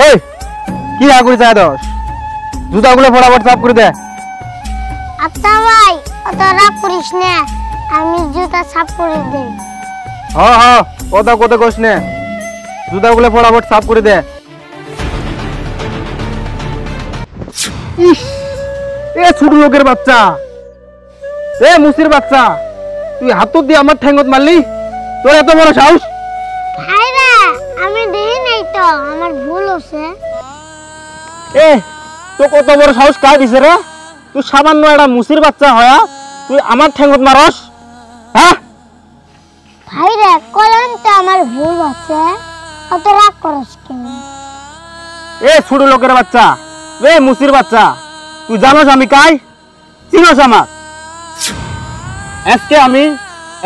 এই কি আগুই যায় দোষ জুতাগুলো ফটাফট সাফ করে দে। আচ্ছা ভাই অত রাগ করিস না, আমি জুতা সাফ করে দেই। হ্যাঁ হ্যাঁ ওটা কত কোস নে, জুতাগুলো ফটাফট সাফ করে দে। ইস এ ছোট লোকের বাচ্চা, এ মুসির বাচ্চা, তুই হাত দিয়ে আমার ঠ্যাঙ্গত মারলি, তোর এত বড় সাহস? ভাই রে আমি দেই নাই তো, আমার ভুল হচ্ছে। এ তো কত বড় সাহস কার দিছে রে? তুই সামান্য একটা মুসির বাচ্চা হয়া তুই আমার ঠ্যাঙ্গত মারস? হ্যাঁ ভাই রে কলম তো আমার ভুল হচ্ছে, অত রাগ করিস কেন? এ ছোট লোকের বাচ্চা, এ মুসির বাচ্চা, তুই জানোস আমি কাই? চিনোস আমার? আজকে আমি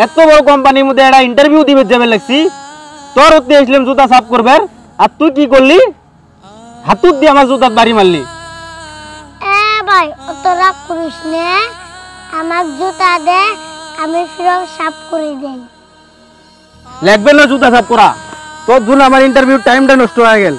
এত বড় কোম্পানির মধ্যে একটা ইন্টারভিউ দিবে যাবে লাগছি, তোর উঠতে আসলাম জুতা সাফ করবে, আর তুই কি করলি? হাতুত দিয়ে আমার জুতাত বাড়ি মারলি। এ ভাই অত রাগ করিস না, আমার জুতা দে, আমি ফিরও সাফ করে দেই। লাগবে না জুতা সাফ করা, তোর জন্য আমার ইন্টারভিউ টাইমটা নষ্ট হয়ে গেল।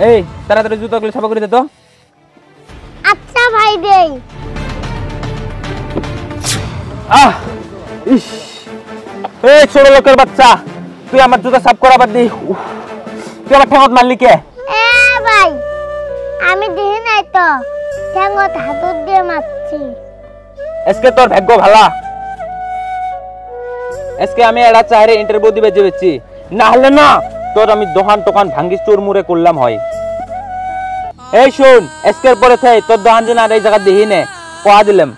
এই তাড়াতাড়ি জুতাগুলো সাফা করে দে তো। আচ্ছা ভাই দেই। আহ ইস এই ছোট লোকের বাচ্চা, তুই আমার জুতা সাফ করা বাদ দি, তুই আমার ঠ্যাঙ্গত মারলি কে? এ ভাই আমি দেই নাই তো, ঠ্যাঙ্গত হাতুত দিয়ে মারছি। আজকে তোর ভাগ্য ভালা, আজকে আমি একটা চাইরে ইন্টারভিউ দিবে যাচ্ছি, না হলে না তোর আমি দোকান টোকান ভাঙ্গি চোর মুড়ে করলাম হয়। এই শুন, আজকের পরে থেকে তোর দোকান যেন আর এই জায়গা দেখি নে, কয়া দিলাম।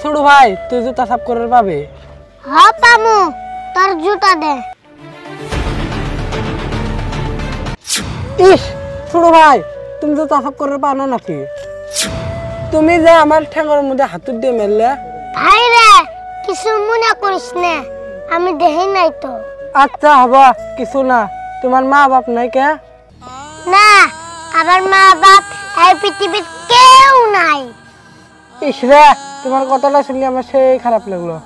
ছোট ভাই তুই জুতা সাফ করার পাবে? হ্যাঁ পামু, তোর জুতা দে। ইস ছোট ভাই তুমি জুতা সাফ করার পাও না নাকি? তুমি যে আমার ঠ্যাঙ্গের মধ্যে হাতুর দিয়ে মেললে। ভাই রে কিছু মনে করিস না, আমি দেই নাই তো। আচ্ছা হবা, কিছু না। তোমার মা বাপ নাই কে? না আমার মা বাপ এই পৃথিবীর কেউ নাই। ইস রে তোমার কথাটা শুনলে আমার সেই খারাপ লাগলো।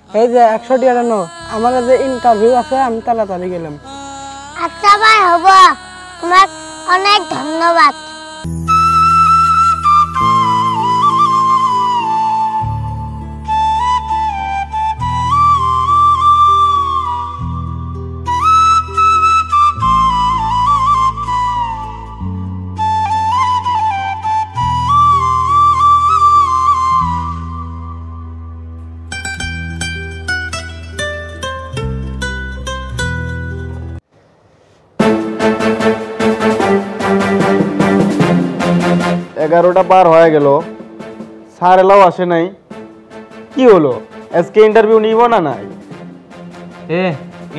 এই যে 100 টাকা জানো, আমার যে ইন্টারভিউ আছে আমি তাড়াতাড়ি গেলাম। আচ্ছা ভাই হব, তোমার অনেক ধন্যবাদ। এগারোটা পার হয়ে গেল, স্যার এলাও আসে নাই, কি হলো? আজকে ইন্টারভিউ নিব না? নাই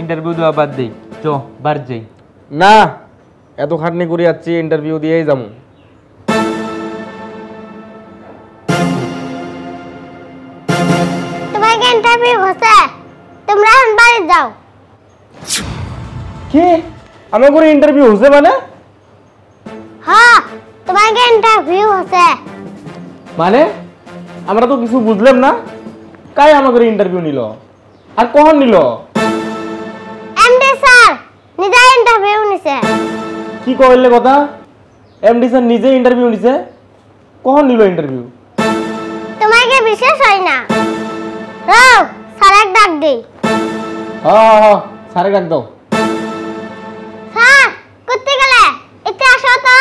ইন্টারভিউ দেওয়া বাদ দেই, চ বার যাই। না, এত খাটনি করে যাচ্ছি, ইন্টারভিউ দিয়েই যাবো। তোমার ইন্টারভিউ হচ্ছে, তোমরা এখন বাড়ি যাও। কি আমার করে ইন্টারভিউ হচ্ছে মানে? হ্যাঁ তোমার ইন্টারভিউ হচ্ছে। মানে আমরা তো কিছু বুঝলাম না, কাই আমাকে ইন্টারভিউ নিল আর কখন নিল? এমডি স্যার নিজে ইন্টারভিউ নিছে। কি কইলে কথা? এমডি স্যার নিজে ইন্টারভিউ নিছে? কখন নিল ইন্টারভিউ? শেষ হয় না। রাও স্যারের ডাক দেই। হ্যাঁ স্যারে ডাক দাও। স্যার কোথায় গেলে? এতে আসো তো।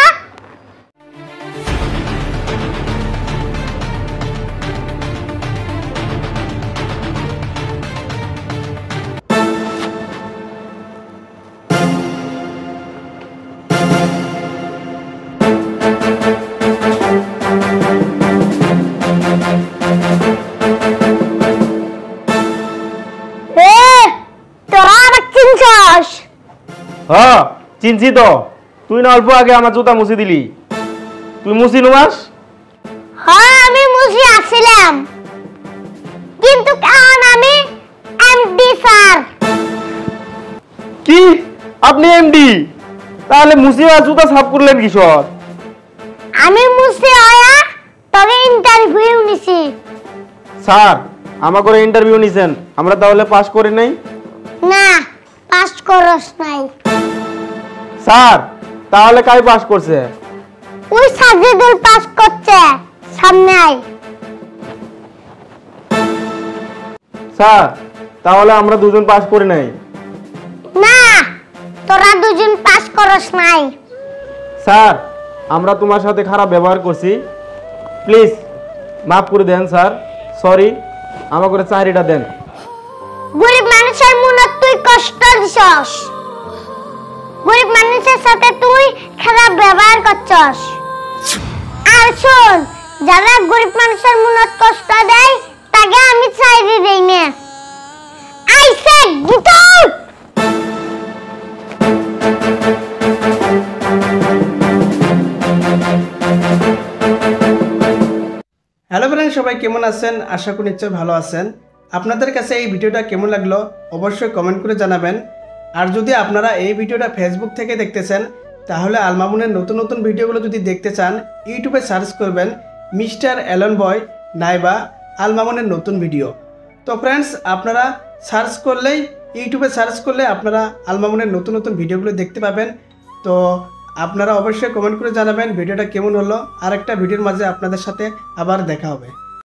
তোরা আমাকে চিনছস? হ্যাঁ চিনছি তো, তুই না অল্প আগে আমার জুতা মুছি দিলি। তুই মুছি নুমাস? হ্যাঁ আমি মুছি আসছিলাম, কিন্তু কারণ আমি এমডি স্যার। কি আপনি এমডি? তাহলে মুছি আর জুতা সাফ করলেন কিশোর? আমি মুছি আয়া তবে ইন্টারভিউ নিছি। স্যার আমার করে ইন্টারভিউ নিছেন, আমরা তাহলে পাস করি নাই? না পাস করস নাই। স্যার তাহলে কাই পাস করছে? ওই সাজিদুল পাস করছে, সামনে আয়। স্যার তাহলে আমরা দুজন পাস করি নাই? না তোরা দুজন পাস করস নাই। স্যার আমরা তোমার সাথে খারাপ ব্যবহার করছি, প্লিজ মাফ করে দেন স্যার। সরি, আমার করে চাকরিটা দেন। গরিব মানুষের মনে তুই কষ্ট দিছস, গরিব মানুষের সাথে তুই খারাপ ব্যবহার করছস। আর শোন, যারা গরিব মানুষের মনে কষ্ট দেয় তাকে আমি চাকরি দেই না। আইসে গিটর। হ্যালো ফ্রেন্ড, সবাই কেমন আছেন? আশা করি নিশ্চয়ই ভালো আছেন। আপনাদের কাছে এই ভিডিওটা কেমন লাগলো অবশ্যই কমেন্ট করে জানাবেন। আর যদি আপনারা এই ভিডিওটা ফেসবুক থেকে দেখতেছেন, তাহলে আল মামুনের নতুন নতুন ভিডিওগুলো যদি দেখতে চান, ইউটিউবে সার্চ করবেন মিস্টার অ্যালন বয় নাইবা আল মামুনের নতুন ভিডিও। তো ফ্রেন্ডস, আপনারা সার্চ করলেই, ইউটিউবে সার্চ করলে আপনারা আল মামুনের নতুন নতুন ভিডিওগুলো দেখতে পাবেন। তো আপনারা অবশ্যই কমেন্ট করে জানাবেন ভিডিওটা কেমন হলো। আর একটা ভিডিওর মাঝে আপনাদের সাথে আবার দেখা হবে।